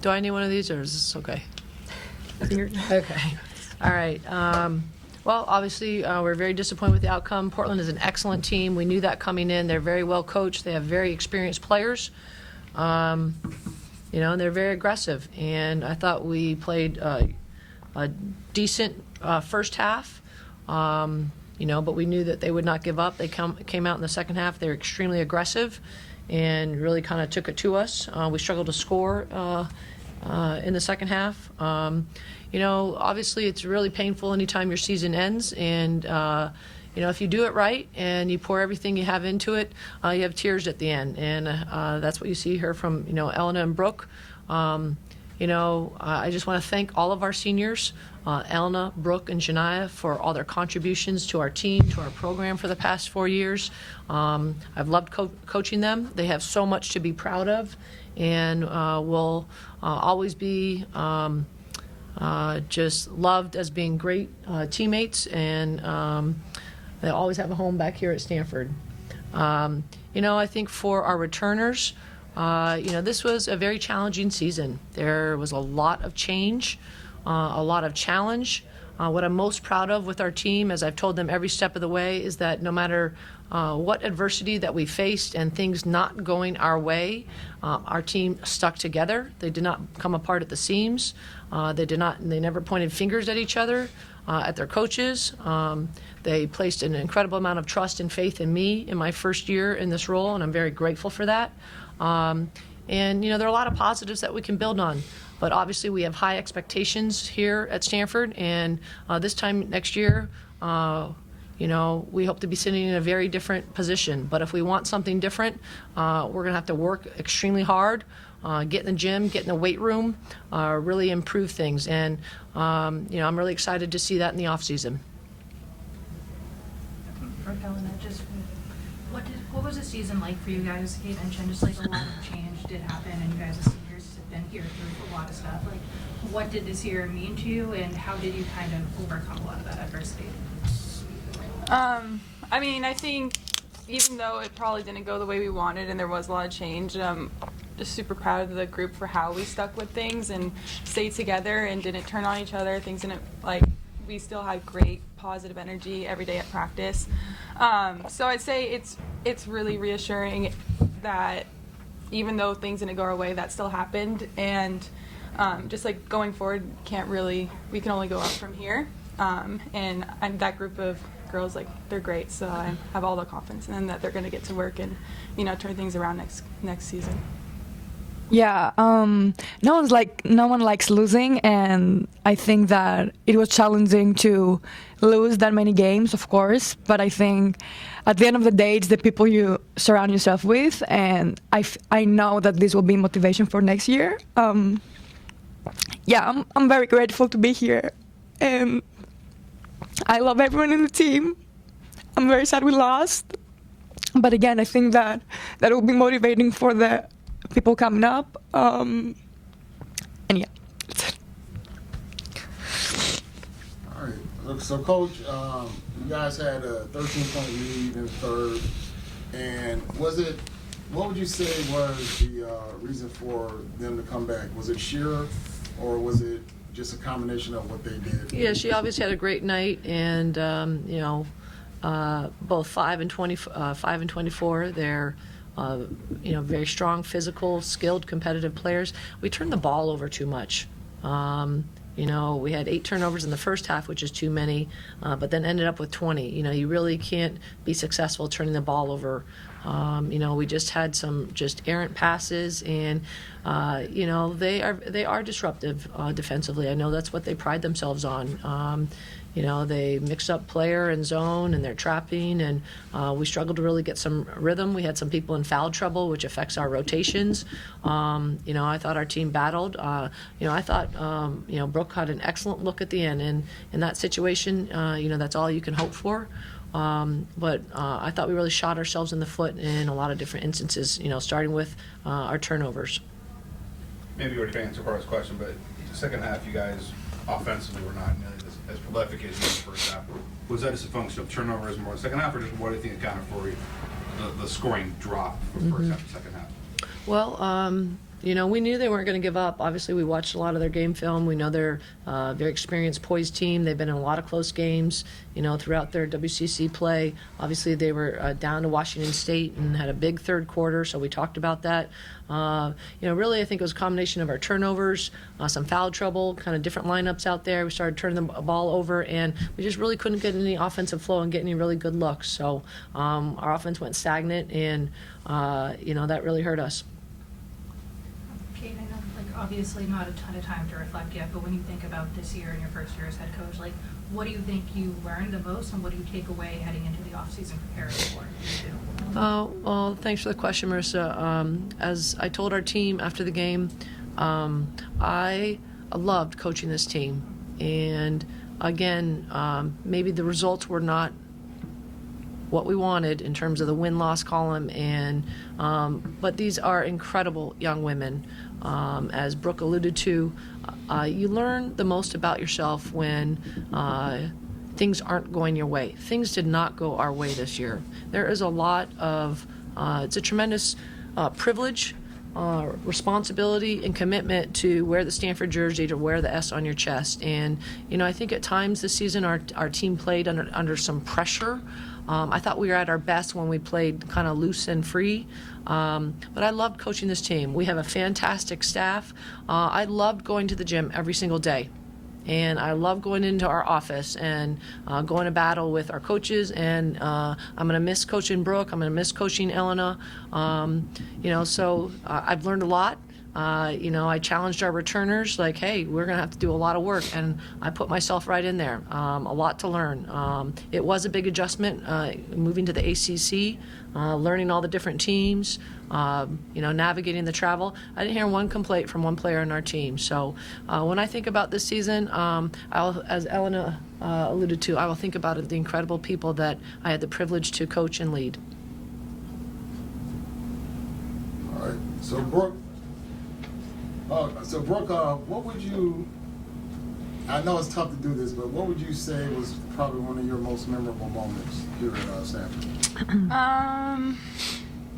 Do I need one of these, or is this okay? You're- Okay. All right. Well, obviously, we're very disappointed with the outcome. Portland is an excellent team. We knew that coming in. They're very well coached. They have very experienced players. And they're very aggressive. And I thought we played a decent first half. But we knew that they would not give up. They came out in the second half. They were extremely aggressive and really kind of took it to us. We struggled to score in the second half. Obviously it's really painful anytime your season ends. And, if you do it right and you pour everything you have into it, you have tears at the end. And that's what you see here from, Elena and Brooke. I just want to thank all of our seniors, Elena, Brooke, and Janiyah, for all their contributions to our team, to our program for the past 4 years. I've loved coaching them. They have so much to be proud of, and will always be just loved as being great teammates, and they always have a home back here at Stanford. I think for our returners, this was a very challenging season. There was a lot of change, a lot of challenge. What I'm most proud of with our team, as I've told them every step of the way, is that no matter what adversity that we faced and things not going our way, our team stuck together. They did not come apart at the seams. They never pointed fingers at each other, at their coaches. They placed an incredible amount of trust and faith in me in my first year in this role, and I'm very grateful for that. There are a lot of positives that we can build on. But obviously we have high expectations here at Stanford, and this time next year, we hope to be sitting in a very different position. But if we want something different, we're going to have to work extremely hard, get in the gym, get in the weight room, really improve things. And, I'm really excited to see that in the off season. For Elena, just what was the season like for you guys? Kate mentioned just like a lot of change did happen, and you guys as seniors have been here through a lot of stuff. Like, what did this year mean to you, and how did you kind of overcome a lot of that adversity? I think even though it probably didn't go the way we wanted and there was a lot of change, I'm just super proud of the group for how we stuck with things and stayed together and didn't turn on each other. Things didn't, we still had great positive energy every day at practice. So I'd say it's really reassuring that even though things didn't go our way, that still happened. And just going forward, we can only go up from here. And that group of girls, they're great, so I have all the confidence in them that they're going to get to work and turn things around next season. Yeah, no one likes losing, and I think that it was challenging to lose that many games, of course, but I think at the end of the day, it's the people you surround yourself with, and I know that this will be motivation for next year. I'm very grateful to be here, and I love everyone in the team. I'm very sad we lost, but again, I think that will be motivating for the people coming up, and yeah. All right. Look, so Coach, you guys had a 13-point lead in the third, and what would you say was the reason for them to come back? Was it sheer, or was it just a combination of what they did? Yeah, she obviously had a great night, and both 5 and 24, they're very strong, physical, skilled, competitive players. We turned the ball over too much. We had 8 turnovers in the first half, which is too many, but then ended up with 20. You really can't be successful turning the ball over. We just had some errant passes, and they are disruptive defensively. I know that's what they pride themselves on. They mix up player and zone, and they're trapping, and we struggled to really get some rhythm. We had some people in foul trouble, which affects our rotations. I thought our team battled. I thought, Brooke had an excellent look at the end, and in that situation, that's all you can hope for. But I thought we really shot ourselves in the foot in a lot of different instances, starting with our turnovers. Maybe you already answered Carl's question, but the second half, you guys offensively were not nearly as prolific as you were in the first half. Was that just a function of turnovers more in the second half, or just what do you think accounted for the scoring drop from first half to second half? Well, We knew they weren't going to give up. Obviously, we watched a lot of their game film. We know they're a very experienced, poised team. They've been in a lot of close games, throughout their WCC play. Obviously, they were down to Washington State and had a big third quarter, so we talked about that. Really, I think it was a combination of our turnovers, some foul trouble, kind of different lineups out there. We started turning the ball over, and we just really couldn't get any offensive flow and get any really good looks. So our offense went stagnant, and, that really hurt us. Kate, I know, obviously not a ton of time to reflect yet, but when you think about this year and your first year as head coach, what do you think you learned the most, and what do you take away heading into the offseason preparing for? Well, thanks for the question, Marissa. As I told our team after the game, I loved coaching this team. And again, maybe the results were not what we wanted in terms of the win-loss column, but these are incredible young women. As Brooke alluded to, you learn the most about yourself when things aren't going your way. Things did not go our way this year. There is a lot of, it's a tremendous privilege, responsibility, and commitment to wear the Stanford jersey, to wear the S on your chest. And, I think at times this season our team played under some pressure. I thought we were at our best when we played kind of loose and free. But I loved coaching this team. We have a fantastic staff. I loved going to the gym every single day. And I love going into our office and going to battle with our coaches. And I'm going to miss coaching Brooke. I'm going to miss coaching Elena. So I've learned a lot. I challenged our returners, hey, we're going to have to do a lot of work, and I put myself right in there. A lot to learn. It was a big adjustment, moving to the ACC, learning all the different teams, navigating the travel. I didn't hear one complaint from one player on our team. So when I think about this season, as Elena alluded to, I will think about the incredible people that I had the privilege to coach and lead. All right. So, Brooke, what would you, I know it's tough to do this, but what would you say was probably one of your most memorable moments here at Stanford?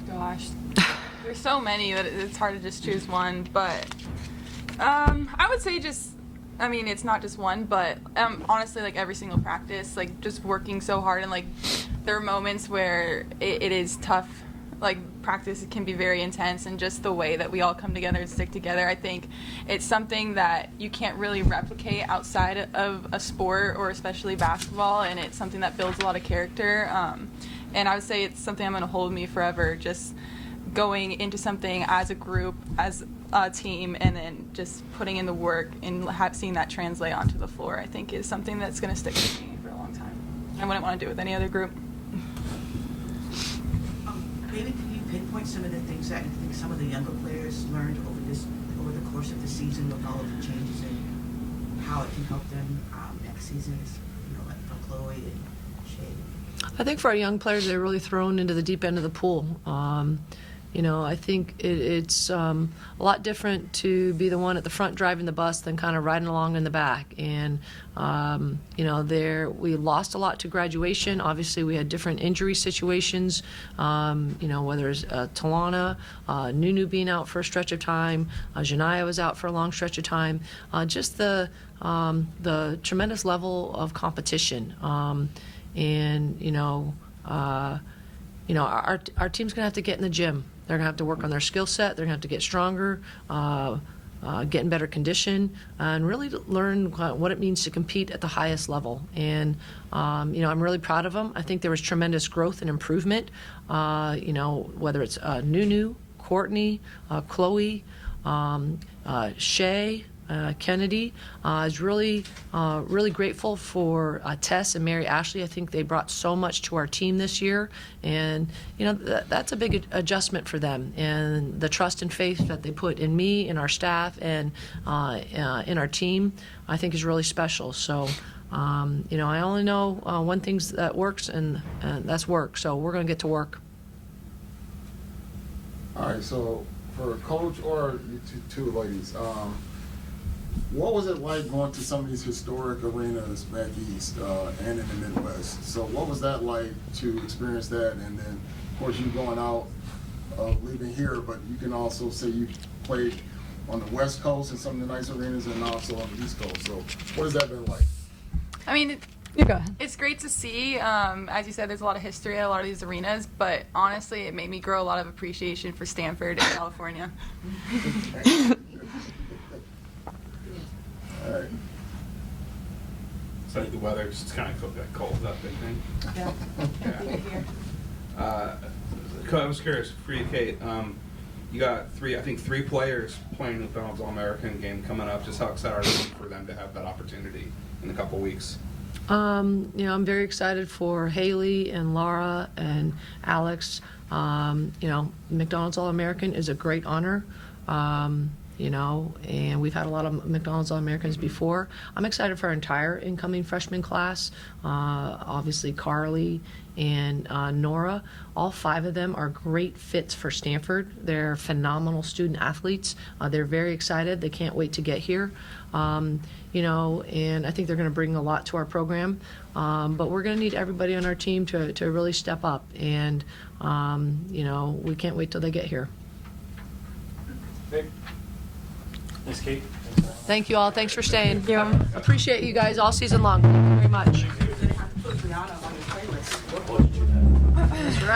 Gosh, there's so many that it's hard to just choose one, but I would say it's not just one, but honestly, every single practice, just working so hard, and there are moments where it is tough. Practice can be very intense, and just the way that we all come together and stick together, I think it's something that you can't really replicate outside of a sport, or especially basketball, and it's something that builds a lot of character. And I would say it's something I'm going to hold me forever, just going into something as a group, as a team, and then just putting in the work and seeing that translate onto the floor, I think is something that's going to stick with me for a long time. I wouldn't want to do it with any other group. Maybe can you pinpoint some of the things that you think some of the younger players learned over the course of the season with all of the changes, and how it can help them next season, from Chloe and Shay? I think for our young players, they're really thrown into the deep end of the pool. I think it's a lot different to be the one at the front driving the bus than kind of riding along in the back. And, we lost a lot to graduation. Obviously, we had different injury situations, whether it's Talana, Nunu being out for a stretch of time, Janaya was out for a long stretch of time. Just the tremendous level of competition. Our team's going to have to get in the gym. They're going to have to work on their skill set. They're going to have to get stronger, get in better condition, and really learn what it means to compete at the highest level. And, I'm really proud of them. I think there was tremendous growth and improvement, whether it's Nunu, Courtney, Chloe, Shay, Kennedy. Is really grateful for Tess and Mary Ashley. I think they brought so much to our team this year, and that's a big adjustment for them. And the trust and faith that they put in me, in our staff, and in our team, I think is really special. So, I only know one thing that works, and that's work. So we're going to get to work. All right. So for Coach or you two ladies, what was it like going to some of these historic arenas back east and in the Midwest? So what was that like to experience that? And then, of course, you going out, leaving here, but you can also say you played on the West Coast in some of the nice arenas and also on the East Coast. So what has that been like? I mean, You go ahead. it's great to see. As you said, there's a lot of history at a lot of these arenas, but honestly, it made me grow a lot of appreciation for Stanford and California. All right. So the weather just kind of got cold, that big thing. Yeah. I was curious for you, Kate. You got three players playing McDonald's All-American game coming up. Just how excited are you for them to have that opportunity in a couple weeks? I'm very excited for Haley and Laura and Alex. McDonald's All-American is a great honor. And we've had a lot of McDonald's All-Americans before. I'm excited for our entire incoming freshman class. Obviously, Carly and Nora. All 5 of them are great fits for Stanford. They're phenomenal student athletes. They're very excited. They can't wait to get here. And I think they're going to bring a lot to our program. But we're going to need everybody on our team to really step up. And, we can't wait till they get here. Thanks, Kate. Thank you all. Thanks for staying. Yeah. Appreciate you guys all season long. Thank you very much. You're gonna have to put Brianna on your playlist. That's right.